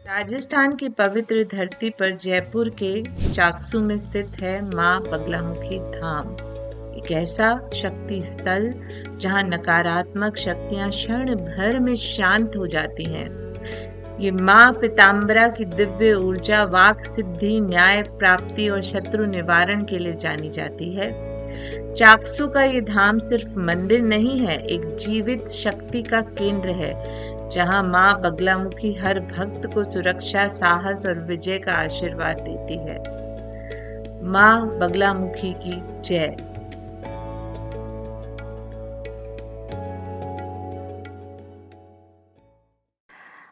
राजस्थान की पवित्र धरती पर जयपुर के चाकसू में स्थित है माँ बगलामुखी धाम। एक ऐसा शक्ति स्थल जहाँ नकारात्मक शक्तियाँ क्षण भर में शांत हो जाती हैं। ये माँ पीताम्बरा की दिव्य ऊर्जा वाक सिद्धि, न्याय प्राप्ति और शत्रु निवारण के लिए जानी जाती है। चाकसू का ये धाम सिर्फ मंदिर नहीं है, एक जीवित शक्ति का केंद्र है जहां माँ बगलामुखी हर भक्त को सुरक्षा, साहस और विजय का आशीर्वाद देती है। माँ बगलामुखी की जय।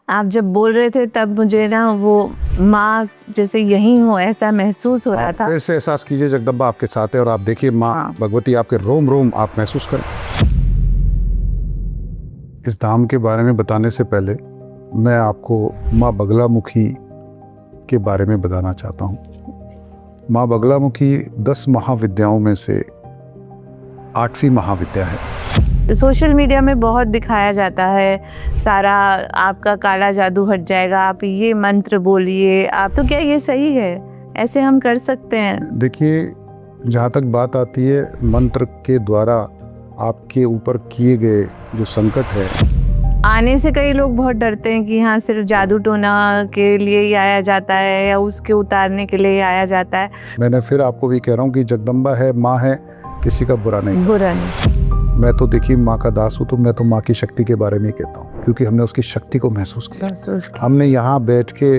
आप जब बोल रहे थे तब मुझे ना वो माँ जैसे यहीं हो ऐसा महसूस हो रहा था। फिर से एहसास कीजिए जगदम्बा आपके साथ है और आप देखिए माँ भगवती आपके रोम रोम आप महसूस करें। इस धाम के बारे में बताने से पहले मैं आपको माँ बगलामुखी के बारे में बताना चाहता हूँ। माँ बगलामुखी 10 महाविद्याओं में से 8वीं महाविद्या है। सोशल मीडिया में बहुत दिखाया जाता है सारा आपका काला जादू हट जाएगा, आप ये मंत्र बोलिए, आप तो क्या ये सही है? ऐसे हम कर सकते हैं? देखिए, जहाँ तक बात आती है मंत्र के द्वारा आपके ऊपर किए गए जो संकट है, आने से कई लोग बहुत डरते हैं कि हाँ सिर्फ जादू टोना के लिए ही आया जाता है या उसके उतारने के लिए ही आया जाता है। मैंने फिर आपको भी कह रहा हूँ कि जगदम्बा है, माँ है, किसी का बुरा नहीं। मैं तो देखिए माँ का दास हूँ, तो मैं तो माँ की शक्ति के बारे में ही कहता हूँ क्योंकि हमने उसकी शक्ति को महसूस किया। हमने यहाँ बैठ के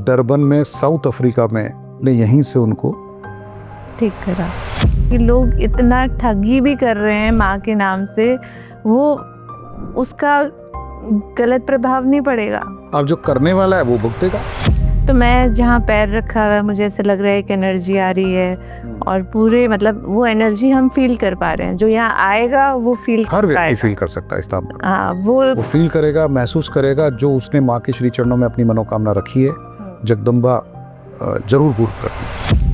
डरबन में, साउथ अफ्रीका में, ने यहीं से उनको ठीक करा। कि लोग इतना ठगी भी कर रहे हैं माँ के नाम से, वो उसका गलत प्रभाव नहीं पड़ेगा। अब जो करने वाला है वो भुगतेगा। तो मैं जहाँ पैर रखा हुआ है मुझे ऐसा लग रहा है एक एनर्जी आ रही है और पूरे मतलब वो एनर्जी हम फील कर पा रहे हैं। जो यहाँ आएगा वो फील हर व्यक्ति फील कर सकता है इस धाम पर। हाँ, वो फील करेगा, महसूस करेगा। जो उसने माँ के श्री चरणों में अपनी मनोकामना रखी है, जगदम्बा जरूर पूर्ण करती है।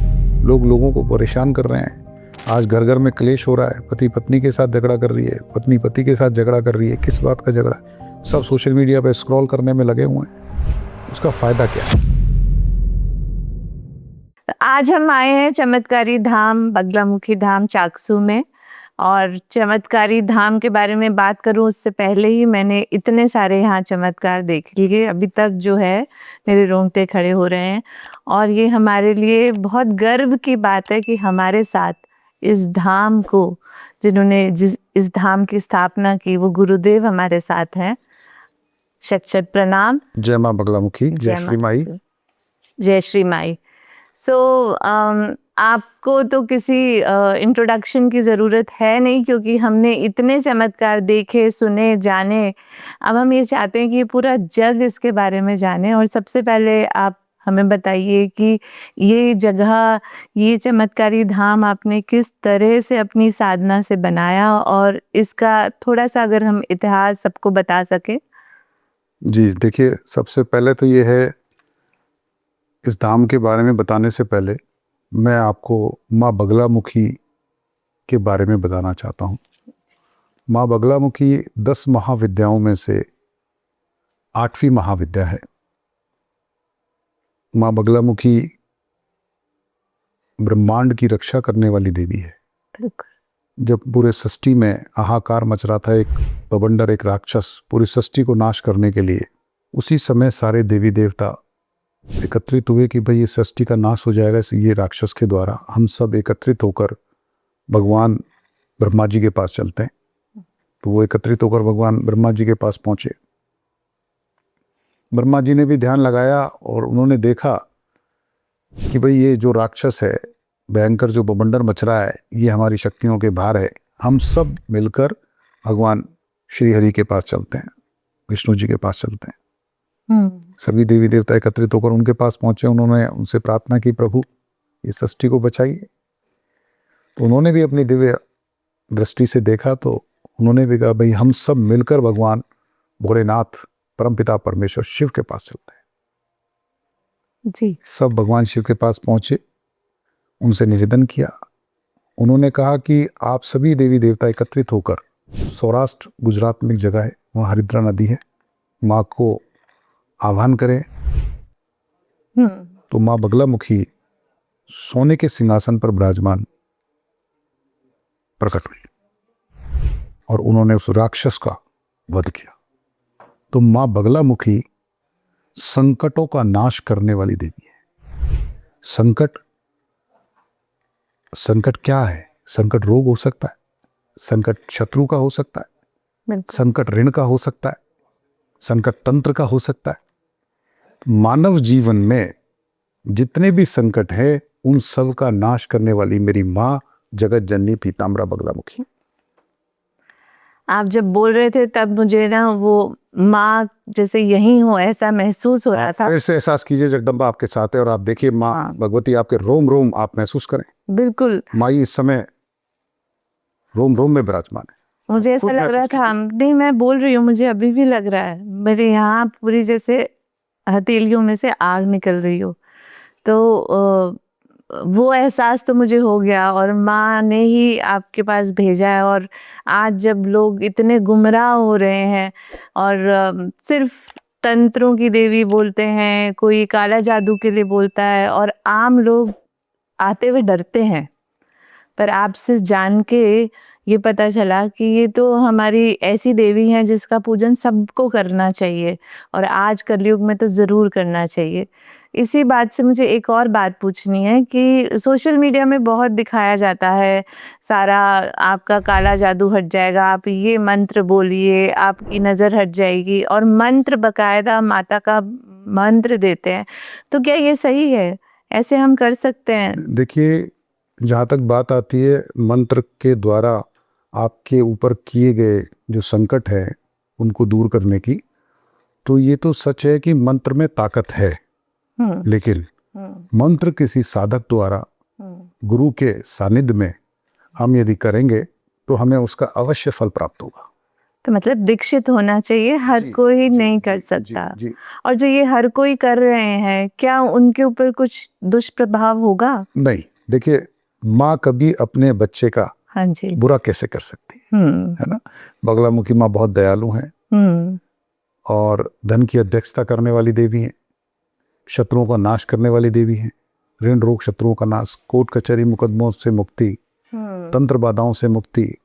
लोगों को परेशान कर रहे हैं। आज घर घर में क्लेश हो रहा है, पति पत्नी के साथ झगड़ा कर रही है, पत्नी पति के साथ झगड़ा कर रही है। किस बात का झगड़ा? सब सोशल मीडिया पे स्क्रॉल करने में लगे हुए हैं। उसका फायदा क्या है? आज हम आए हैं चमत्कारी धाम बगलामुखी धाम चाकसू में। और चमत्कारी धाम के बारे में बात करूं उससे पहले ही मैंने इतने सारे यहाँ चमत्कार देख लिए अभी तक, जो है मेरे रोंगटे खड़े हो रहे हैं। और ये हमारे लिए बहुत गर्व की बात है कि हमारे साथ इस धाम को जिन्होंने इस धाम की स्थापना की वो गुरुदेव हमारे साथ हैं। शत प्रणाम। जय माँ बगलामुखी, जय श्री माई। जय श्री माई। आपको तो किसी इंट्रोडक्शन की ज़रूरत है नहीं क्योंकि हमने इतने चमत्कार देखे, सुने, जाने। अब हम ये चाहते हैं कि ये पूरा जग इसके बारे में जाने। और सबसे पहले आप हमें बताइए कि ये जगह, ये चमत्कारी धाम आपने किस तरह से अपनी साधना से बनाया और इसका थोड़ा सा अगर हम इतिहास सबको बता सके। जी देखिए, सबसे पहले तो ये है, इस धाम के बारे में बताने से पहले मैं आपको माँ बगलामुखी के बारे में बताना चाहता हूँ। माँ बगलामुखी 10 महाविद्याओं में से 8वीं महाविद्या है। माँ बगलामुखी ब्रह्मांड की रक्षा करने वाली देवी है। जब पूरे सृष्टि में हाहाकार मच रहा था, एक बवंडर, एक राक्षस पूरी सृष्टि को नाश करने के लिए, उसी समय सारे देवी देवता एकत्रित हुए कि भाई ये सृष्टि का नाश हो जाएगा ये राक्षस के द्वारा। हम सब एकत्रित होकर भगवान ब्रह्मा जी के पास चलते हैं। तो वो एकत्रित होकर भगवान ब्रह्मा जी के पास पहुंचे। ब्रह्मा जी ने भी ध्यान लगाया और उन्होंने देखा कि भाई ये जो राक्षस है, भयंकर जो बवंडर मच रहा है, ये हमारी शक्तियों के बाहर है। हम सब मिलकर भगवान श्री हरि के पास चलते हैं, विष्णु जी के पास चलते हैं। सभी देवी देवता एकत्रित होकर उनके पास पहुंचे। उन्होंने उनसे प्रार्थना की, प्रभु इस सृष्टि को बचाइए। तो उन्होंने भी अपनी दिव्य दृष्टि से देखा, तो उन्होंने भी कहा भाई हम सब मिलकर भगवान भोलेनाथ, परमपिता परमेश्वर शिव के पास चलते हैं। जी। सब भगवान शिव के पास पहुंचे, उनसे निवेदन किया। उन्होंने कहा कि आप सभी देवी देवता एकत्रित होकर, सौराष्ट्र गुजरात में एक जगह है, वहाँ हरिद्रा नदी है, माँ को आह्वान करें तो माँ बगलामुखी सोने के सिंहासन पर विराजमान प्रकट हुई और उन्होंने उस राक्षस का वध किया। तो माँ बगलामुखी संकटों का नाश करने वाली देवी है। संकट क्या है? संकट रोग हो सकता है, संकट शत्रु का हो सकता है, संकट ऋण का हो सकता है, संकट तंत्र का हो सकता है। मानव जीवन में जितने भी संकट है उन सब का नाश करने वाली मेरी माँ जगत जननी पीताम्बरा बगलामुखी। आप जब बोल रहे थे तब मुझे ना वो माँ जैसे यही हो ऐसा महसूस हो रहा था। फिर से एहसास कीजिए जगदम्बा आपके साथ है और आप देखिए माँ भगवती आपके रोम रोम आप महसूस करें। बिल्कुल माई इस समय रोम रोम में विराजमान है। मुझे ऐसा लग रहा था, नहीं मैं बोल रही हूँ, मुझे अभी भी लग रहा है मेरे यहाँ पूरी जैसे हथेलियों में से आग निकल रही हो। तो वो एहसास तो मुझे हो गया और माँ ने ही आपके पास भेजा है। और आज जब लोग इतने गुमराह हो रहे हैं और सिर्फ तंत्रों की देवी बोलते हैं, कोई काला जादू के लिए बोलता है और आम लोग आते हुए डरते हैं, पर आपसे जान के ये पता चला कि ये तो हमारी ऐसी देवी हैं जिसका पूजन सबको करना चाहिए और आज कलयुग में तो ज़रूर करना चाहिए। इसी बात से मुझे एक और बात पूछनी है कि सोशल मीडिया में बहुत दिखाया जाता है सारा, आपका काला जादू हट जाएगा, आप ये मंत्र बोलिए आपकी नज़र हट जाएगी, और मंत्र बकायदा माता का मंत्र देते हैं। तो क्या ये सही है? ऐसे हम कर सकते हैं? देखिए, जहाँ तक बात आती है मंत्र के द्वारा आपके ऊपर किए गए जो संकट है उनको दूर करने की, तो ये तो सच है कि मंत्र में ताकत है, लेकिन मंत्र किसी साधक द्वारा गुरु के सानिध्य में हम यदि करेंगे तो हमें उसका अवश्य फल प्राप्त होगा। तो मतलब दीक्षित होना चाहिए, हर कोई नहीं कर सकता। और जो ये हर कोई कर रहे हैं, क्या उनके ऊपर कुछ दुष्प्रभाव होगा? नहीं, देखिए माँ कभी अपने बच्चे का हाँ जी बुरा कैसे कर सकती है ना। बगलामुखी माँ बहुत दयालु हैं और धन की अध्यक्षता करने वाली देवी हैं, शत्रुओं का नाश करने वाली देवी हैं, ऋण रोग शत्रुओं का नाश, कोर्ट कचहरी मुकदमों से मुक्ति, तंत्र बाधाओं से मुक्ति।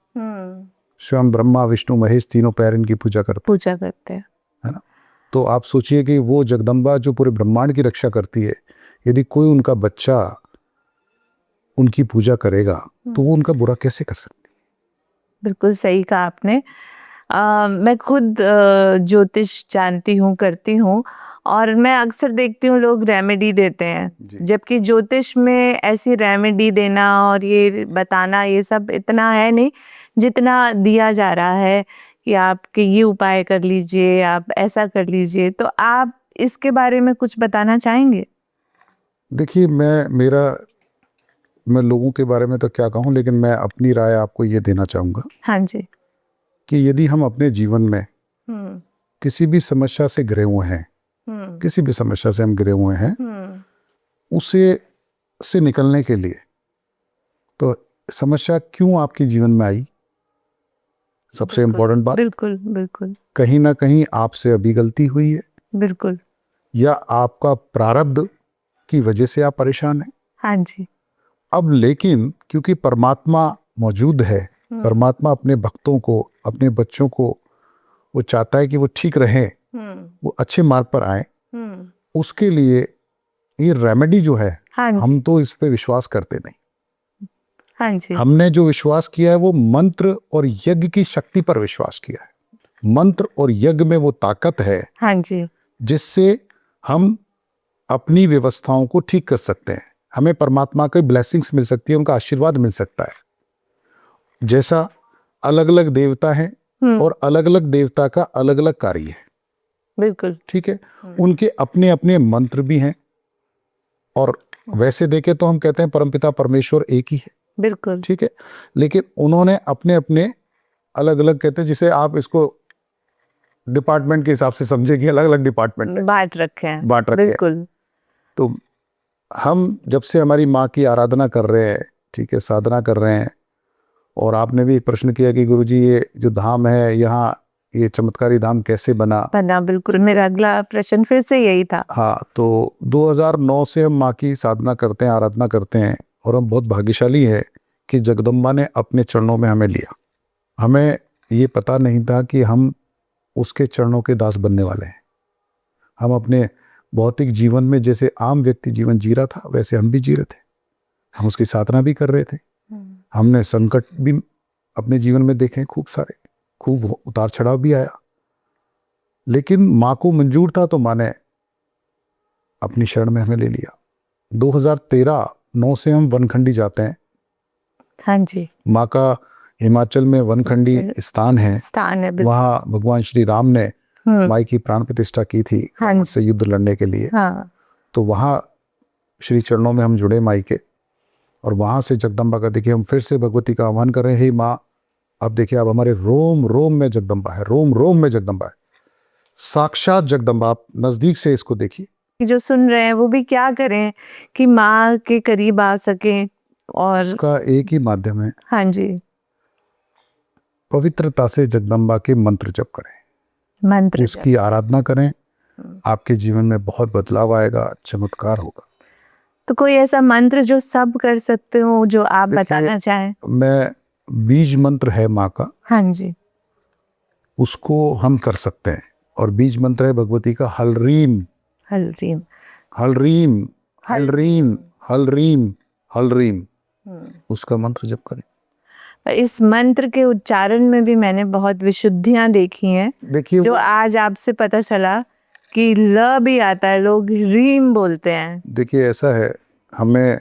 स्वयं ब्रह्मा विष्णु महेश तीनों पैर इनकी पूजा करते हैं, है ना। तो आप सोचिए कि वो जगदम्बा जो पूरे ब्रह्मांड की रक्षा करती है, यदि कोई उनका बच्चा उनकी पूजा करेगा तो वो उनका बुरा कैसे कर सकती है? बिल्कुल सही कहा आपने। मैं खुद ज्योतिष जानती हूँ, करती हूँ, और मैं अक्सर देखती हूँ लोग रेमेडी देते हैं, जबकि ज्योतिष में ऐसी रेमेडी देना और ये बताना ये सब इतना है नहीं जितना दिया जा रहा है कि आपके ये उपाय कर लीजिए, आप ऐसा कर लीजिए। तो आप इसके बारे में कुछ बताना चाहेंगे? देखिए, मैं लोगों के बारे में तो क्या कहूँ, लेकिन मैं अपनी राय आपको ये देना चाहूँगा। हाँ जी। कि यदि हम अपने जीवन में किसी भी समस्या से घिरे हुए हैं, किसी भी समस्या से हम घिरे हुए हैं, से निकलने के लिए, तो समस्या क्यों आपके जीवन में आई, सबसे इम्पोर्टेंट बात। बिल्कुल बिल्कुल। कहीं ना कहीं आपसे अभी गलती हुई है, बिल्कुल, या आपका प्रारब्ध की वजह से आप परेशान हैं। हाँ जी। अब लेकिन क्योंकि परमात्मा मौजूद है, परमात्मा अपने भक्तों को, अपने बच्चों को वो चाहता है कि वो ठीक रहें, वो अच्छे मार्ग पर आए, उसके लिए ये रेमेडी जो है, हाँ हम तो इस पे विश्वास करते नहीं। हाँ जी। हमने जो विश्वास किया है वो मंत्र और यज्ञ की शक्ति पर विश्वास किया है। मंत्र और यज्ञ में वो ताकत है, हाँ जी, जिससे हम अपनी व्यवस्थाओं को ठीक कर सकते हैं, हमें परमात्मा के ब्लेसिंग्स मिल सकती है, उनका आशीर्वाद मिल सकता है। जैसा अलग अलग देवता हैं और अलग अलग देवता का अलग अलग कार्य है, बिल्कुल ठीक है, उनके अपने अपने मंत्र भी हैं, और वैसे देखें तो हम कहते हैं परमपिता परमेश्वर एक ही है, बिल्कुल ठीक है, लेकिन उन्होंने अपने अपने अलग अलग, कहते हैं जिसे आप इसको डिपार्टमेंट के हिसाब से समझे कि अलग अलग डिपार्टमेंट बांट रखे हैं, बिल्कुल। तो हम जब से हमारी माँ की आराधना कर रहे हैं, ठीक है, साधना कर रहे हैं, और आपने भी एक प्रश्न किया कि गुरुजी ये जो धाम है यहाँ ये चमत्कारी धाम कैसे बना। बिल्कुल, मेरा अगला प्रश्न फिर से यही था। हाँ, तो 2009 से हम माँ की साधना करते हैं, आराधना करते हैं, और हम बहुत भाग्यशाली हैं कि जगदम्बा ने अपने चरणों में हमें लिया। हमें ये पता नहीं था कि हम उसके चरणों के दास बनने वाले हैं। हम अपने भौतिक जीवन में जैसे आम व्यक्ति जीवन जी रहा था, वैसे हम भी जी रहे थे। हम उसकी साधना भी कर रहे थे। हमने संकट भी अपने जीवन में देखे खूब सारे, खूब उतार चढ़ाव भी आया, लेकिन माँ को मंजूर था तो माँ ने अपनी शरण में हमें ले लिया। 2013-9 से हम वनखंडी जाते हैं। हाँ जी, माँ का हिमाचल में वनखंडी स्थान है, वहाँ भगवान श्री राम ने माई की प्राण प्रतिष्ठा की थी से युद्ध लड़ने के लिए। हाँ। तो वहाँ श्री चरणों में हम जुड़े माई के, और वहाँ से जगदम्बा का देखिए हम फिर से भगवती का आह्वान कर रहे हैं, हे माँ, अब देखिए अब हमारे रोम रोम में जगदम्बा है, रोम रोम में जगदम्बा है, साक्षात जगदम्बा। आप नजदीक से इसको देखिए। जो सुन रहे हैं वो भी क्या करें कि माँ के करीब आ सके, और उसका एक ही माध्यम है। हाँ जी, पवित्रता से जगदम्बा के मंत्र जप करें, मंत्र उसकी आराधना करें, आपके जीवन में बहुत बदलाव आएगा, चमत्कार होगा। तो कोई ऐसा मंत्र जो सब कर सकते हो, जो आप बताना चाहें? मैं बीज मंत्र है माँ का, हाँ जी, उसको हम कर सकते हैं, और बीज मंत्र है भगवती का हलरीम हलरीम हलरीम हलरीम हलरीम हलरीम, उसका मंत्र जप करें। पर इस मंत्र के उच्चारण में भी मैंने बहुत विशुद्धियां देखी हैं। देखिए जो आज आपसे पता चला कि ल भी आता है, लोग रीम बोलते हैं। देखिए ऐसा है, हमें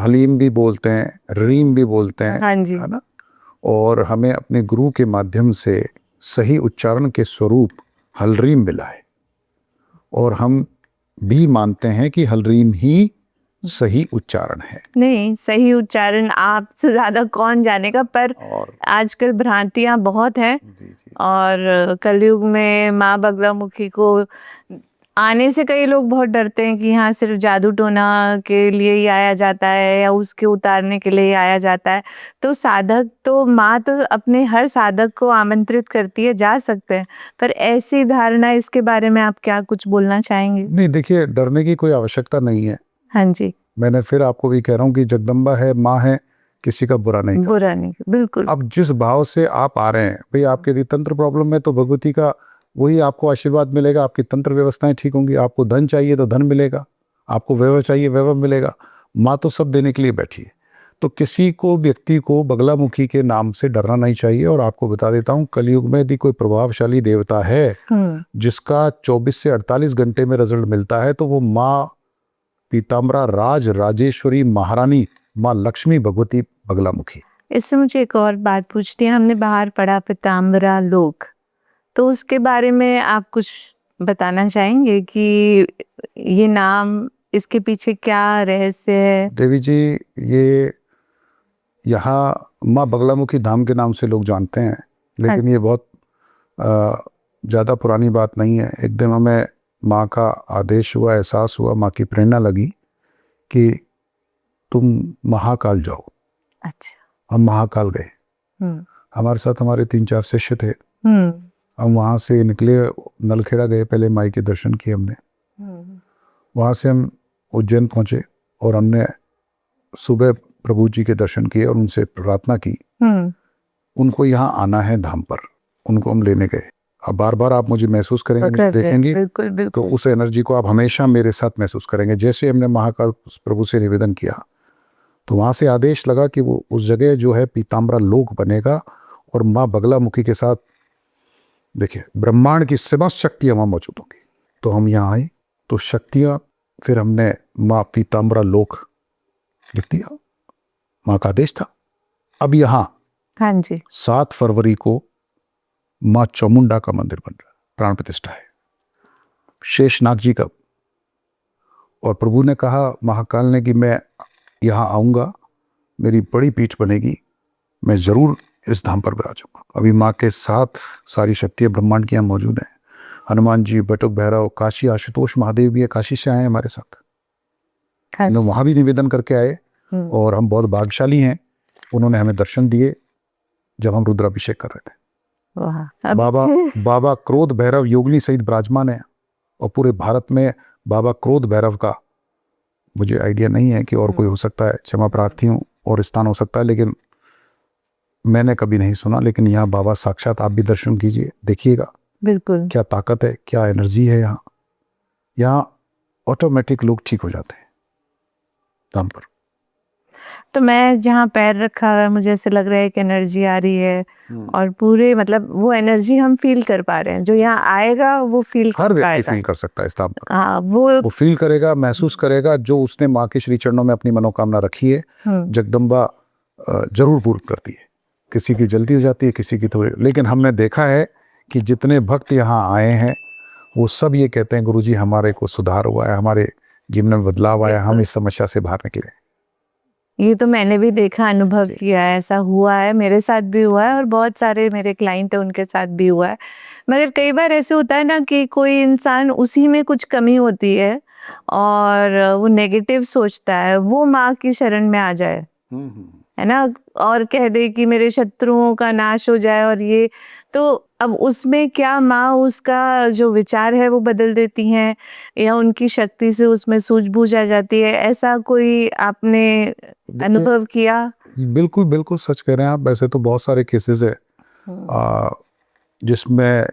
हलीम भी बोलते हैं, रीम भी बोलते हैं, हाँ जी, है ना। और हमें अपने गुरु के माध्यम से सही उच्चारण के स्वरूप हलरीम मिला है, और हम भी मानते हैं कि हलरीम ही सही उच्चारण है। नहीं, सही उच्चारण आपसे ज्यादा कौन जानेगा, पर आजकल भ्रांतियां बहुत हैं। और कलयुग में माँ बगलामुखी को आने से कई लोग बहुत डरते हैं कि यहाँ सिर्फ जादू टोना के लिए ही आया जाता है या उसके उतारने के लिए ही आया जाता है। तो साधक तो माँ तो अपने हर साधक को आमंत्रित करती है, जा सकते हैं, पर ऐसी धारणा, इसके बारे में आप क्या कुछ बोलना चाहेंगे? नहीं, देखिए डरने की कोई आवश्यकता नहीं है। हाँ जी, मैंने फिर आपको भी कह रहा हूँ कि जगदम्बा है, माँ है, किसी का बुरा नहीं बिल्कुल। अब जिस भाव से आप आ रहे हैं, भाई आपके यदि तंत्र प्रॉब्लम है तो भगवती का वही आपको आशीर्वाद मिलेगा, आपकी तंत्र व्यवस्थाएं ठीक होंगी। आपको धन चाहिए तो धन मिलेगा, आपको वैभव चाहिए वैभव मिलेगा। माँ तो सब देने के लिए बैठी है। तो किसी को, व्यक्ति को बगलामुखी के नाम से डरना नहीं चाहिए। और आपको बता देता हूँ, कलयुग में यदि कोई प्रभावशाली देवता है जिसका 24 से 48 घंटे में रिजल्ट मिलता है, तो वो माँ पीताम्बरा राज राजेश्वरी महारानी माँ लक्ष्मी भगवती बगलामुखी। इससे मुझे एक और बात पूछती है, हमने बाहर पढ़ा पीताम्बरा लोक, तो उसके बारे में आप कुछ बताना चाहेंगे कि ये नाम, इसके पीछे क्या रहस्य है? देवी जी, ये यहाँ माँ बगलामुखी धाम के नाम से लोग जानते हैं, लेकिन ये बहुत ज़्यादा पुरानी बात नहीं है। एक दिन हमें माँ का आदेश हुआ, एहसास हुआ, माँ की प्रेरणा लगी कि तुम महाकाल जाओ। अच्छा। हम महाकाल गए, हमारे साथ हमारे 3-4 शिष्य थे। हम वहाँ से निकले, नलखेड़ा गए, पहले माई के दर्शन किए हमने। वहाँ से हम उज्जैन पहुँचे और हमने सुबह प्रभु जी के दर्शन किए और उनसे प्रार्थना की, उनको यहाँ आना है धाम पर। उनको हम लेने गए। अब बार बार आप मुझे महसूस करेंगे, देखेंगे, बिल्कुल, बिल्कुल। तो उस एनर्जी को आप हमेशा मेरे साथ महसूस करेंगे। जैसे हमने महाकाल प्रभु से निवेदन किया, तो वहाँ से आदेश लगा कि वो उस जगह जो है पीताम्बरा लोक बनेगा, और माँ बगलामुखी के साथ देखिए ब्रह्मांड की समस्त शक्तियाँ वहाँ मौजूद होंगी। तो हम यहाँ आए, तो शक्तियाँ, फिर हमने माँ पीताम्बरा लोक लिख दिया, माँ का आदेश था। अब यहाँ हाँ जी, 7 फरवरी को माँ चामुंडा का मंदिर बन रहा है, प्राण प्रतिष्ठा है शेषनाग जी का। और प्रभु ने कहा, महाकाल ने, कि मैं यहाँ आऊँगा, मेरी बड़ी पीठ बनेगी, मैं ज़रूर इस धाम पर विराजूंगा। अभी माँ के साथ सारी शक्तियाँ ब्रह्मांड की यहाँ मौजूद हैं। हनुमान जी, बटुक भैरव, काशी आशुतोष महादेव भी है, काशी से आए हैं हमारे साथ। हम वहाँ भी निवेदन करके आए, और हम बहुत भाग्यशाली हैं, उन्होंने हमें दर्शन दिए जब हम रुद्राभिषेक कर रहे थे। वाह। अब बाबा बाबा क्रोध भैरव योगिनी सहित विराजमान है, और पूरे भारत में बाबा क्रोध भैरव का मुझे आइडिया नहीं है कि और कोई हो सकता है, क्षमा प्रार्थी हूँ, और स्थान हो सकता है, लेकिन मैंने कभी नहीं सुना। लेकिन यहाँ बाबा साक्षात, आप भी दर्शन कीजिए, देखिएगा बिल्कुल क्या ताकत है, क्या एनर्जी है यहाँ। यहाँ ऑटोमेटिक लोग ठीक हो जाते हैं दाम पर। तो मैं जहाँ पैर रखा है मुझे ऐसे लग रहा है कि एनर्जी आ रही है, और पूरे मतलब वो एनर्जी हम फील कर पा रहे हैं। जो यहाँ आएगा वो फील हर कर व्यक्ति पाएगा। फील कर सकता है इस दाम पर। हाँ, वो फील करेगा, महसूस करेगा, जो उसने माँ के श्री चरणों में अपनी मनोकामना रखी है, जगदम्बा जरूर पूर्ण करती है। किसी की जल्दी हो जाती है, किसी की थोड़ी, लेकिन हमने देखा है कि जितने भक्त यहाँ आए हैं वो सब ये कहते हैं, गुरुजी हमारे को सुधार हुआ है, हमारे जीवन में बदलाव आया, हम इस समस्या से बाहर निकले। ये तो मैंने भी देखा, अनुभव किया है, ऐसा हुआ है, मेरे साथ भी हुआ है और बहुत सारे मेरे क्लाइंट है उनके साथ भी हुआ है। मगर कई बार ऐसे होता है ना कि कोई इंसान उसी में कुछ कमी होती है और वो नेगेटिव सोचता है, वो माँ की शरण में आ जाए, है ना, और कह दे कि मेरे शत्रुओं का नाश हो जाए, और ये तो अब उसमें क्या माँ उसका जो विचार है वो बदल देती हैं, या उनकी शक्ति से उसमें सूझबूझ आ जाती है। ऐसा कोई आपने अनुभव किया? बिल्कुल बिल्कुल सच कह रहे हैं आप। वैसे तो बहुत सारे केसेस है जिसमें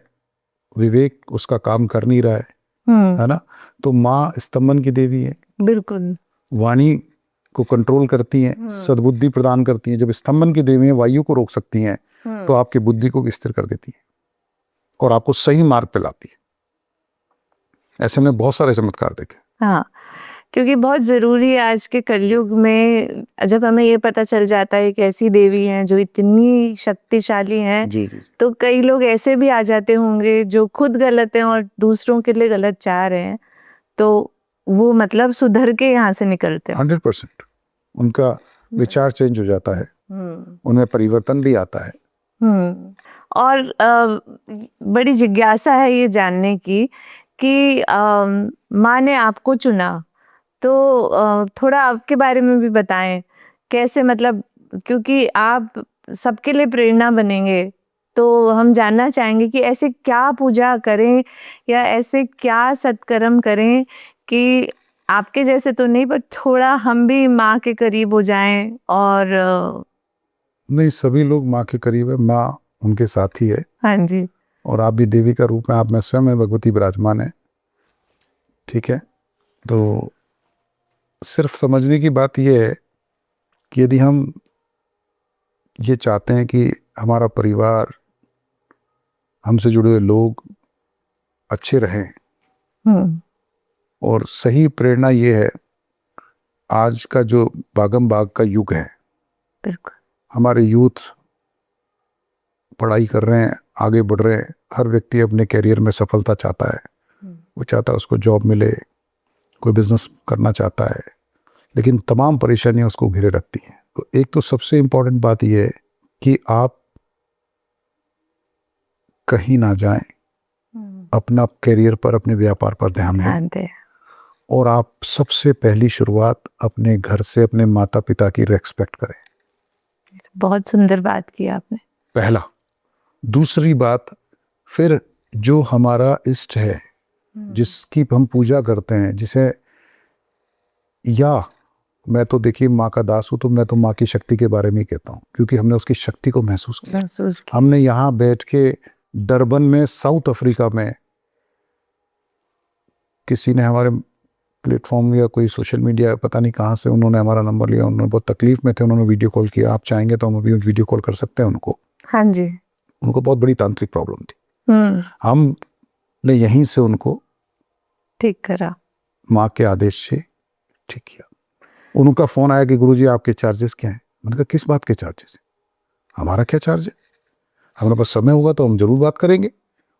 विवेक उसका काम कर नहीं रहा है ना। तो माँ स्तंभन की देवी है, बिल्कुल वाणी को कंट्रोल करती हैं, सद्बुद्धि प्रदान करती हैं। जब स्तंभन की देवी हैं, वायु को रोक सकती हैं, तो आपकी बुद्धि को स्थिर कर देती है और आपको सही मार्ग पे लाती है। ऐसे में बहुत सारे चमत्कार देखे। हाँ, क्योंकि बहुत ज़रूरी है आज के कलयुग में, जब हमें ये पता चल जाता है कि ऐसी देवी हैं जो इतनी शक्तिशाली हैं, जी जी। तो कई लोग ऐसे भी आ जाते होंगे जो खुद गलत हैं और दूसरों के लिए गलत चाह रहे हैं, तो वो मतलब सुधर के यहाँ से निकलते हैं। 100% उनका विचार चेंज हो जाता है, उनमें परिवर्तन भी आता है। और बड़ी जिज्ञासा है ये जानने की कि माँ ने आपको चुना, तो थोड़ा आपके बारे में भी बताएं, कैसे, मतलब क्योंकि आप सबके लिए प्रेरणा बनेंगे, तो हम जानना चाहेंगे कि ऐसे क्या पूजा करें या ऐसे क्या सत्कर्म करें कि आपके जैसे तो नहीं, पर थोड़ा हम भी माँ के करीब हो जाएं। और नहीं, सभी लोग माँ के करीब है, माँ उनके साथ ही है। हाँ जी। और आप भी देवी का रूप में, आप में स्वयं में भगवती विराजमान है, ठीक है। तो सिर्फ समझने की बात यह है कि यदि हम ये चाहते हैं कि हमारा परिवार, हमसे जुड़े हुए लोग अच्छे रहें, और सही प्रेरणा ये है, आज का जो भागम भाग का युग है, बिल्कुल, हमारे यूथ पढ़ाई कर रहे हैं, आगे बढ़ रहे हैं, हर व्यक्ति अपने कैरियर में सफलता चाहता है, वो चाहता है उसको जॉब मिले, कोई बिजनेस करना चाहता है, लेकिन तमाम परेशानियां उसको घिरे रखती हैं। तो एक तो सबसे इम्पोर्टेंट बात यह है कि आप कहीं ना जाएं, अपना कैरियर पर, अपने व्यापार पर ध्यान दें, और आप सबसे पहली शुरुआत अपने घर से, अपने माता पिता की रेस्पेक्ट करें। बहुत सुंदर बात की आपने। पहला। दूसरी बात, फिर जो हमारा इष्ट है, जिसकी हम पूजा करते हैं, जिसे, या मैं तो देखिए माँ का दास हूँ, तो मैं तो माँ की शक्ति के बारे में ही कहता हूँ, क्योंकि हमने उसकी शक्ति को महसूस किया। हमने यहाँ बैठ के डरबन में, साउथ अफ्रीका में, किसी ने हमारे प्लेटफॉर्म या कोई सोशल मीडिया, पता नहीं कहाँ से उन्होंने हमारा नंबर लिया, उन्होंने बहुत तकलीफ में थे, उन्होंने वीडियो कॉल किया। आप चाहेंगे तो हम अभी वीडियो कॉल कर सकते हैं उनको। हाँ जी। उनको बहुत बड़ी तांत्रिक प्रॉब्लम थी, हमने यहीं से उनको ठीक करा, माँ के आदेश से ठीक किया। उनका फोन आया कि गुरुजी आपके चार्जेस क्या हैं। मैंने कहा किस बात के चार्जेस? हमारा क्या चार्ज है? हमारे पास समय होगा तो हम जरूर बात करेंगे,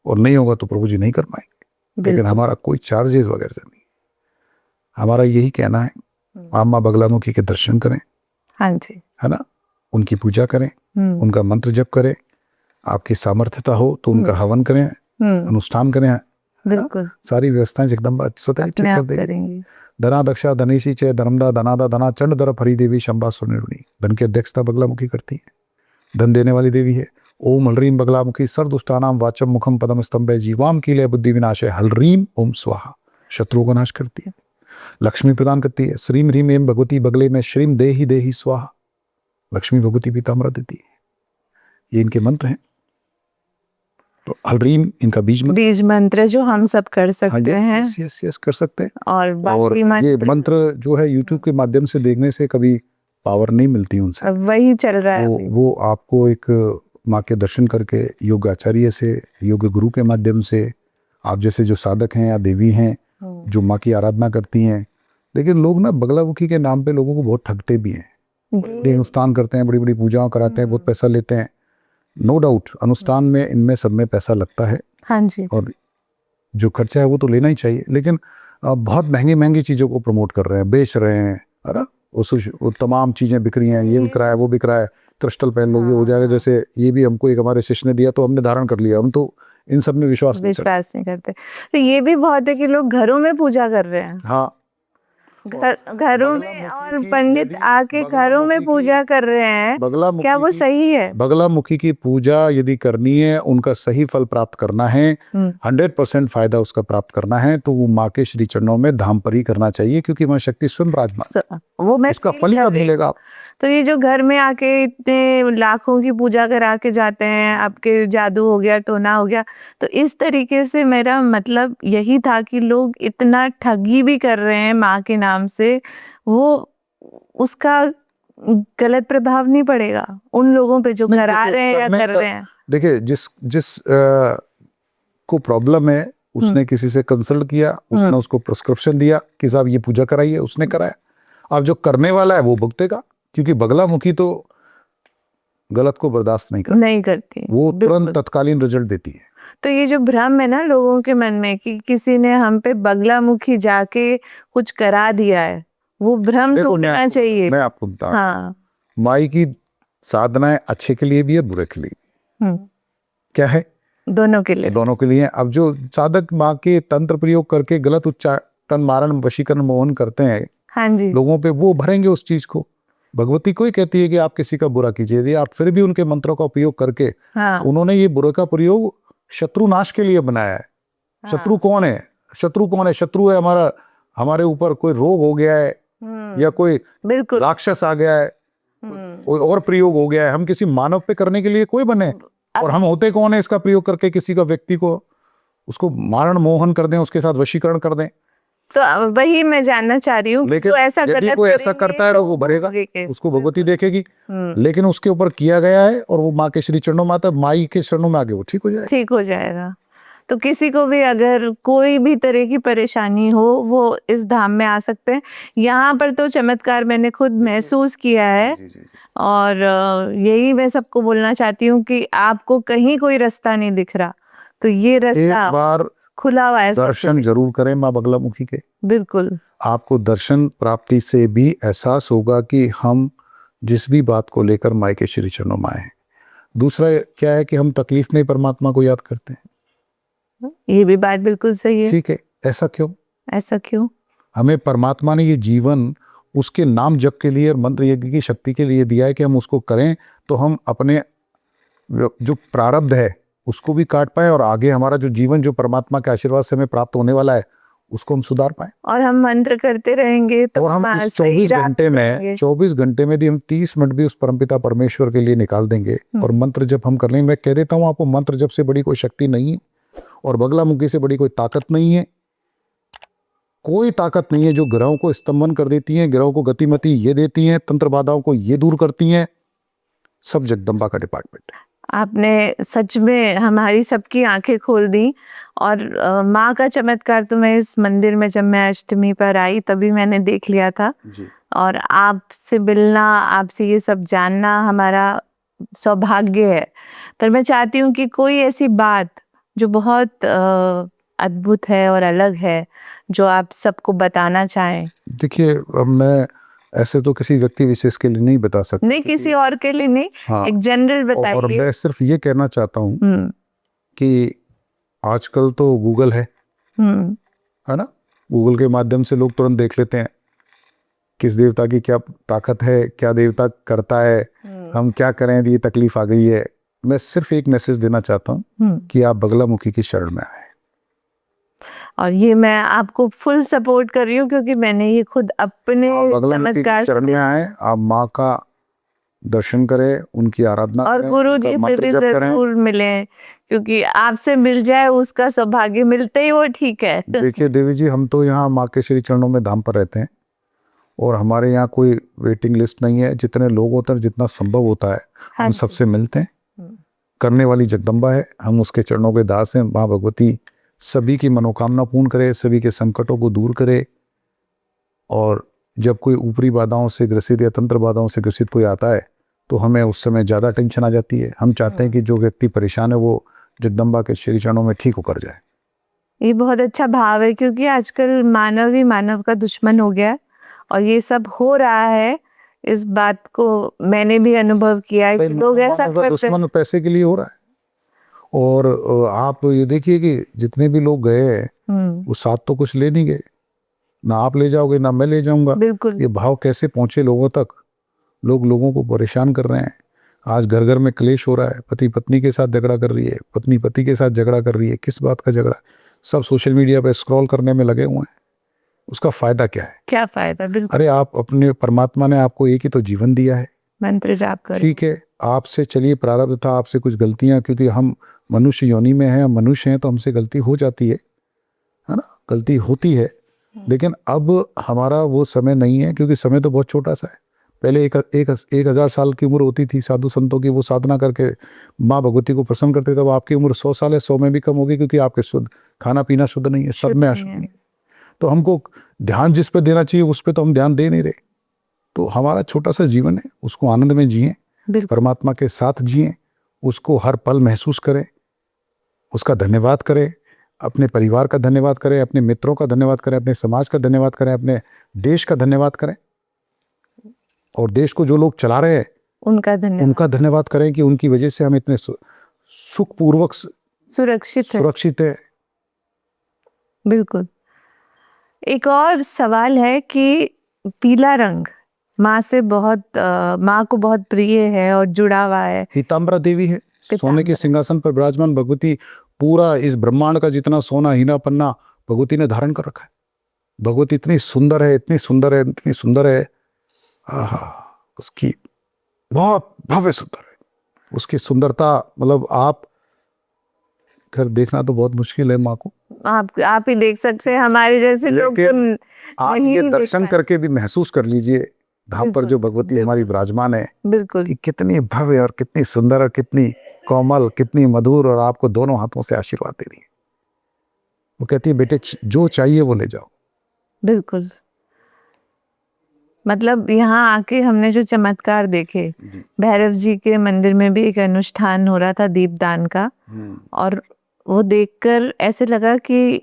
और नहीं होगा तो प्रभु जी नहीं कर पाएंगे, लेकिन हमारा कोई चार्जेस वगैरह नहीं। हमारा यही कहना है, आप माँ बगलामुखी के दर्शन करें, हाँ जी, है ना, उनकी पूजा करें, उनका मंत्र जप करें, आपकी सामर्थ्यता हो तो उनका हवन करें, अनुष्ठान करें, बिल्कुल सारी व्यवस्थाएं एकदम स्वतः ठीक कर देंगे। धना दक्षा धनेशी चे धर्मदा धनादा धना चंड दर हरी देवी शंबा सुनिर्णी। धन की अध्यक्षता बगलामुखी करती है, धन देने वाली देवी है, ओम हलरीम बगलामुखी सर्वदुष्टानाम वाचम मुखम पदम स्तंभे जीवाम कीले बुद्धि विनाशे हलरीम ओम स्वाहा, शत्रुओं को नाश करती है, लक्ष्मी प्रदान करती है। श्रीम ह्रीम एम भगवती बगले में श्रीम देही देही स्वाहा, लक्ष्मी भगवती पीताम्बर देती है। ये इनके मंत्र हैं। तो हलरीम इनका बीज मंत्र जो हम सब कर सकते हैं। यस कर सकते हैं। और बाकी ये मंत्र जो है यूट्यूब के माध्यम से देखने से कभी पावर नहीं मिलती उनसे, वही चल रहा है। वो आपको एक माँ के दर्शन करके, योग आचार्य से, योग गुरु के माध्यम से, आप जैसे जो साधक हैं या देवी हैं जो माँ की आराधना करती हैं। लेकिन लोग ना बगलामुखी के नाम पे लोगों को बहुत ठगते भी हैं, बड़े अनुष्ठान करते हैं, बड़ी बड़ी पूजाओं कराते हैं, बहुत पैसा लेते हैं। नो डाउट अनुष्ठान में इनमें सब में पैसा लगता है। हाँ जी। और जो खर्चा है वो तो लेना ही चाहिए, लेकिन बहुत महंगी महंगी चीज़ों को प्रमोट कर रहे हैं, बेच रहे हैं, है ना। वो तमाम चीज़ें बिक रही हैं, ये बिक रहा है, वो बिक रहा है, क्रिस्टल पहन लोगे हो जाएगा। जैसे ये भी हमको एक हमारे शिष्य ने दिया तो हमने धारण कर लिया, हम तो इन सब में विश्वास नहीं करते। तो ये भी बहुत है कि लोग घरों में पूजा कर रहे हैं। हाँ, घरों में, और पंडित आके घरों में पूजा कर रहे हैं, क्या वो सही है? बगलामुखी की पूजा यदि करनी है, उनका सही फल प्राप्त करना है, 100% फायदा उसका प्राप्त करना है, तो वो माँ के श्री चरणों में धाम पर ही करना चाहिए, क्योंकि माँ शक्ति स्वयं विराजमान, वो उसका फल ही मिलेगा। तो ये जो घर में आके इतने लाखों की पूजा करा के जाते हैं, आपके जादू हो गया, टोना हो गया, तो इस तरीके से मेरा मतलब यही था कि लोग इतना ठगी भी कर रहे हैं माँ के नाम से, वो उसका गलत प्रभाव नहीं पड़ेगा उन लोगों पे जो करा रहे हैं या कर रहे हैं। देखिए, जिस को प्रॉब्लम है उसने किसी से कंसल्ट किया, उसने उसको प्रिस्क्रिप्शन दिया कि साहब ये पूजा कराइए, उसने कराया। अब जो करने वाला है वो भुगतेगा, क्योंकि बगलामुखी तो गलत को बर्दाश्त नहीं करती, वो तुरंत तत्कालीन रिजल्ट देती है। तो ये जो भ्रम है ना लोगों के मन में कि किसी ने हम पे बगलामुखी जाके कुछ करा दिया है, वो भ्रम टूटना चाहिए। मैं आपको बताऊं, हाँ, माई की साधनाएं अच्छे के लिए भी है, बुरे के लिए क्या है, दोनों के लिए। अब जो साधक माँ के तंत्र प्रयोग करके गलत उच्चारण, मारण, वशीकरण, मोहन करते हैं, हाँ जी, लोगों पे, वो भरेंगे उस चीज को। भगवती कोई कहती है कि आप किसी का बुरा कीजिए, यदि आप फिर भी उनके मंत्रों का उपयोग करके, हाँ, उन्होंने ये बुरे का प्रयोग शत्रु नाश के लिए बनाया है। हाँ। शत्रु कौन है? शत्रु है हमारे ऊपर कोई रोग हो गया है, या कोई राक्षस आ गया है, कोई और प्रयोग हो गया है, हम किसी मानव पे करने के लिए कोई बने, और हम होते कौन है इसका प्रयोग करके किसी का व्यक्ति को, उसको मारण मोहन कर दें, उसके साथ वशीकरण कर दें। तो वही मैं जानना चाह रही हूँ, लेकिन तो ऐसा कोई ऐसा करता है तो वो भरेगा, उसको भगवती देखेगी। लेकिन उसके ऊपर किया गया है, और वो माँ के श्री चरणों में आता है, माई के चरणों में आगे वो ठीक हो जाएगा। तो किसी को भी अगर कोई भी तरह की परेशानी हो, वो इस धाम में आ सकते हैं। यहाँ पर तो चमत्कार मैंने खुद महसूस किया है, और यही मैं सबको बोलना चाहती हूँ कि आपको कहीं कोई रास्ता नहीं दिख रहा, तो ये रास्ता एक बार खुला हुआ है, दर्शन जरूर करें माँ बगलामुखी के। बिल्कुल, आपको दर्शन प्राप्ति से भी एहसास होगा कि हम जिस भी बात को लेकर माँ के श्री चरणों में आए। दूसरा क्या है कि हम तकलीफ में परमात्मा को याद करते हैं, ये भी बात बिल्कुल सही है। ठीक है, ऐसा क्यों? हमें परमात्मा ने ये जीवन उसके नाम जप के लिए और मंत्र यज्ञ की शक्ति के लिए दिया है कि हम उसको करें, तो हम अपने जो प्रारब्ध है उसको भी काट पाए, और आगे हमारा जो जीवन, जो परमात्मा के आशीर्वाद से हमें प्राप्त होने वाला है, उसको हम सुधार पाए। और हम मंत्र करते रहेंगे तो, और हम 24 घंटे में भी हम 30 मिनट भी उस परमपिता परमेश्वर के लिए निकाल देंगे, और मंत्र जप हम कर लेंगे। मैं कह देता हूँ आपको, मंत्र जप से बड़ी कोई शक्ति नहीं है, और बगलामुखी से बड़ी कोई ताकत नहीं है। कोई ताकत नहीं है जो ग्रहों को स्तंभन कर देती है, ग्रहों को गतिमति ये देती हैं, तंत्र बाधाओं को ये दूर करती हैं, सब जगदम्बा का डिपार्टमेंट है। आपने सच में हमारी सबकी आंखें खोल दी, और माँ का चमत्कार तो मैं इस मंदिर में जब मैं अष्टमी पर आई तभी मैंने देख लिया था जी। और आपसे मिलना, आपसे ये सब जानना हमारा सौभाग्य है। पर मैं चाहती हूँ कि कोई ऐसी बात जो बहुत अद्भुत है और अलग है, जो आप सबको बताना चाहें। देखिए, मैं ऐसे तो किसी व्यक्ति विशेष के लिए नहीं बता सकता, नहीं किसी और के लिए नहीं, हाँ, एक जनरल बताइए। और मैं सिर्फ ये कहना चाहता हूँ कि आजकल तो गूगल है ना, गूगल के माध्यम से लोग तुरंत देख लेते हैं किस देवता की क्या ताकत है, क्या देवता करता है, हम क्या करें, ये तकलीफ आ गई है, मैं सिर्फ एक मैसेज देना चाहता हूँ कि आप बगलामुखी की शरण में आए। और ये मैं आपको फुल सपोर्ट कर रही हूँ, क्योंकि मैंने ये खुद अपने बगलामुखी की चमत्कार शरण में आए, आप माँ का दर्शन करें, उनकी आराधना और करें, गुरु उनका जी से मंत्र भी जप करें। जरूर मिलें, क्योंकि आपसे मिल जाए उसका सौभाग्य मिलते ही वो ठीक है। देखिए देवी जी, हम तो यहाँ माँ के श्री चरणों में धाम पर रहते हैं और हमारे यहाँ कोई वेटिंग लिस्ट नहीं है। जितने लोग होते हैं, जितना संभव होता है, हाँ हम जी। सबसे मिलते हैं। करने वाली जगदम्बा है, हम उसके चरणों के दास हैं। माँ भगवती सभी की मनोकामना पूर्ण करे, सभी के संकटों को दूर करे। और जब कोई ऊपरी बाधाओं से ग्रसित या तंत्र बाधाओं से ग्रसित कोई आता है तो हमें उस समय ज़्यादा टेंशन आ जाती है। हम चाहते हैं कि जो व्यक्ति परेशान है वो जगदम्बा के श्री चरणों में ठीक होकर जाए। ये बहुत अच्छा भाव है, क्योंकि आजकल मानव ही मानव का दुश्मन हो गया है और ये सब हो रहा है। इस बात को मैंने भी अनुभव किया है कि लोग ऐसा करते हैं। दुश्मन पैसे के लिए हो रहा है। और आप ये देखिए कि जितने भी लोग गए हैं वो साथ तो कुछ ले नहीं गए, ना आप ले जाओगे ना मैं ले जाऊंगा। बिल्कुल। ये भाव कैसे पहुंचे लोगों तक? लोग लोगों को परेशान कर रहे हैं। आज घर घर में क्लेश हो रहा है, पति पत्नी के साथ झगड़ा कर रही है, पत्नी पति के साथ झगड़ा कर रही है। किस बात का झगड़ा? सब सोशल मीडिया पे स्क्रॉल करने में लगे हुए हैं। उसका फायदा क्या है? क्या फायदा? बिल्कुल। अरे आप अपने, परमात्मा ने आपको एक ही तो जीवन दिया है, मंत्र जाप करो। ठीक है, आपसे चलिए प्रारब्ध था, आपसे कुछ गलतियां, क्योंकि हम मनुष्य योनि में हैं, हम मनुष्य हैं तो हमसे गलती हो जाती है ना, गलती होती है। लेकिन अब हमारा वो समय नहीं है, क्योंकि समय तो बहुत छोटा सा है। पहले एक हजार साल की उम्र होती थी साधु संतों की, वो साधना करके माँ भगवती को प्रसन्न करते थे। अब आपकी उम्र 100 साल है, 100 में भी कम होगी, क्योंकि आपके शुद्ध खाना पीना शुद्ध नहीं है, सब में अशुद्ध नहीं है। तो हमको ध्यान जिस पे देना चाहिए उस पे तो हम ध्यान दे नहीं रहे। तो हमारा छोटा सा जीवन है, उसको आनंद में जिए, परमात्मा के साथ जिए, उसको हर पल महसूस करें, उसका धन्यवाद करें, अपने परिवार का धन्यवाद करें, अपने मित्रों का धन्यवाद करें, अपने समाज का धन्यवाद करें, अपने देश का धन्यवाद करें। और देश को जो लोग चला रहे हैं उनका धन्यवाद करें कि उनकी वजह से हम इतने सुखपूर्वक सुरक्षित है। बिल्कुल। एक और सवाल है कि पीला रंग माँ से बहुत माँ को बहुत प्रिय है और जुड़ा हुआ है। पीताम्बरा देवी है, सोने के सिंहासन पर विराजमान भगवती। पूरा इस ब्रह्मांड का जितना सोना हीरा पन्ना भगवती ने धारण कर रखा है। भगवती इतनी सुंदर है, इतनी सुंदर है, इतनी सुंदर है। उसकी बहुत भव्य सुंदर है। उसकी सुंदरता, मतलब आप घर देखना तो बहुत मुश्किल है माँ को। आप ही देख सकते हैं, हमारे जैसे लोग तो आप ये दर्शन करके भी महसूस कर लीजिए धाम पर जो भगवती हमारी विराजमान है, बिल्कुल, कि कितनी भव्य और कितनी सुंदर और कितनी कोमल, कितनी मधुर, और आपको दोनों हाथों से आशीर्वाद दे रही है। वो कहती है बेटे जो चाहिए वो ले जाओ। बिल्कुल। मतलब यहाँ आके हमने जो चमत्कार देखे, भैरव जी के मंदिर में भी एक अनुष्ठान हो रहा था दीपदान का, और वो देखकर ऐसे लगा कि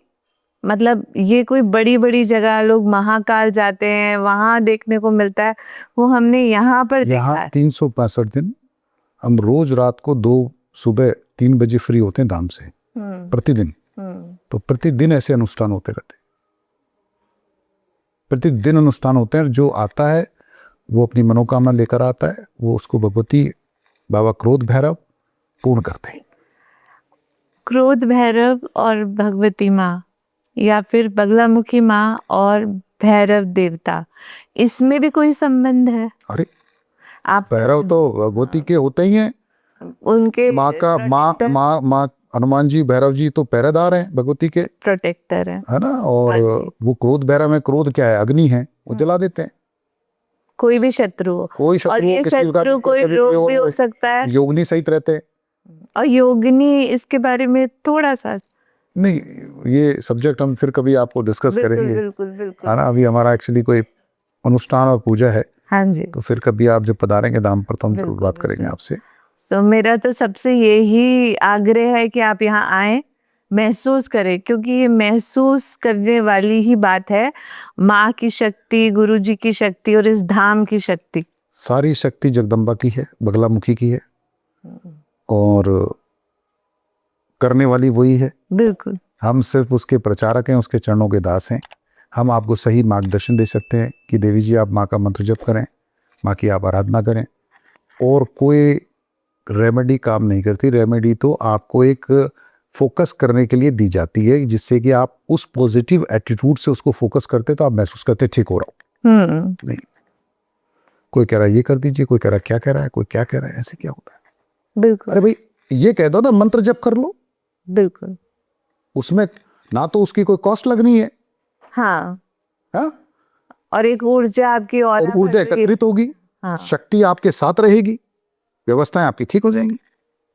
मतलब ये कोई बड़ी बड़ी जगह लोग महाकाल जाते हैं वहां देखने को मिलता है, वो हमने यहाँ पर देखा है। 365 दिन हम रोज रात को 2 सुबह 3 बजे फ्री होते हैं धाम से, प्रतिदिन। तो प्रतिदिन ऐसे अनुष्ठान होते रहते, प्रतिदिन अनुष्ठान होते हैं। जो आता है वो अपनी मनोकामना लेकर आता है, वो उसको भगवती बाबा क्रोध भैरव पूर्ण करते हैं। क्रोध भैरव और भगवती माँ, या फिर बगलामुखी माँ और भैरव देवता, इसमें भी कोई संबंध है? अरे आप भैरव तो भगवती के होते ही हैं। उनके माँ का माँ हनुमान जी, भैरव जी तो पहरेदार हैं, भगवती के प्रोटेक्टर है ना। और वो क्रोध भैरव में, क्रोध क्या है? अग्नि है, वो जला देते हैं। कोई भी शत्रु हो, और ये शत्रु कोई रोग भी हो सकता है। योगिनी सहित रहते हैं। और योगिनी, इसके बारे में थोड़ा सा नहीं, ये सब्जेक्ट हम फिर कभी आपको डिस्कस करेंगे। बिल्कुल बिल्कुल। है ना, अभी हमारा एक्चुअली कोई अनुष्ठान और पूजा है। हाँ जी। तो फिर कभी आप जब पधारेंगे धाम पर तो हम जरूर बात करेंगे आपसे। तो मेरा तो सबसे यही आग्रह है कि आप यहाँ आए, महसूस करें, क्योंकि ये महसूस करने वाली ही बात है। माँ की शक्ति, गुरु जी की शक्ति और इस धाम की शक्ति, सारी शक्ति जगदम्बा की है, बगलामुखी की है, और करने वाली वही है। बिल्कुल। हम सिर्फ उसके प्रचारक हैं, उसके चरणों के दास हैं। हम आपको सही मार्गदर्शन दे सकते हैं कि देवी जी आप माँ का मंत्र जप करें, माँ की आप आराधना करें, और कोई रेमेडी काम नहीं करती। रेमेडी तो आपको एक फोकस करने के लिए दी जाती है, जिससे कि आप उस पॉजिटिव एटीट्यूड से उसको फोकस करते तो आप महसूस करते ठीक हो रहा हूँ। नहीं, कोई कह रहा है ये कर दीजिए, कोई कह रहा है क्या कह रहा है, कोई क्या कह रहा है, ऐसे क्या होता है। बिल्कुल अरे भाई ये कह दो ना मंत्र जप कर लो, बिल्कुल। उसमें ना तो उसकी कोई कॉस्ट लगनी है, हाँ, हाँ? और एक ऊर्जा आपकी और ऊर्जा एकत्रित होगी, हाँ। शक्ति आपके साथ रहेगी, व्यवस्थाएं आपकी ठीक हो जाएंगी।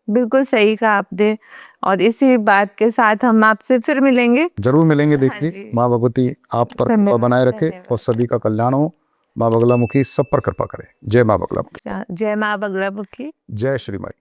बिल्कुल सही कहा आपने। और इसी बात के साथ हम आपसे फिर मिलेंगे। जरूर मिलेंगे। हाँ देखिए जी। माँ भगवती आप पर कृपा धन्यवाद, बनाए रखे धन्यवाद। और सभी का कल्याण हो। माँ बगलामुखी सब पर कृपा करे। जय माँ बगलामुखी, जय माँ बगलामुखी। जय श्री माई।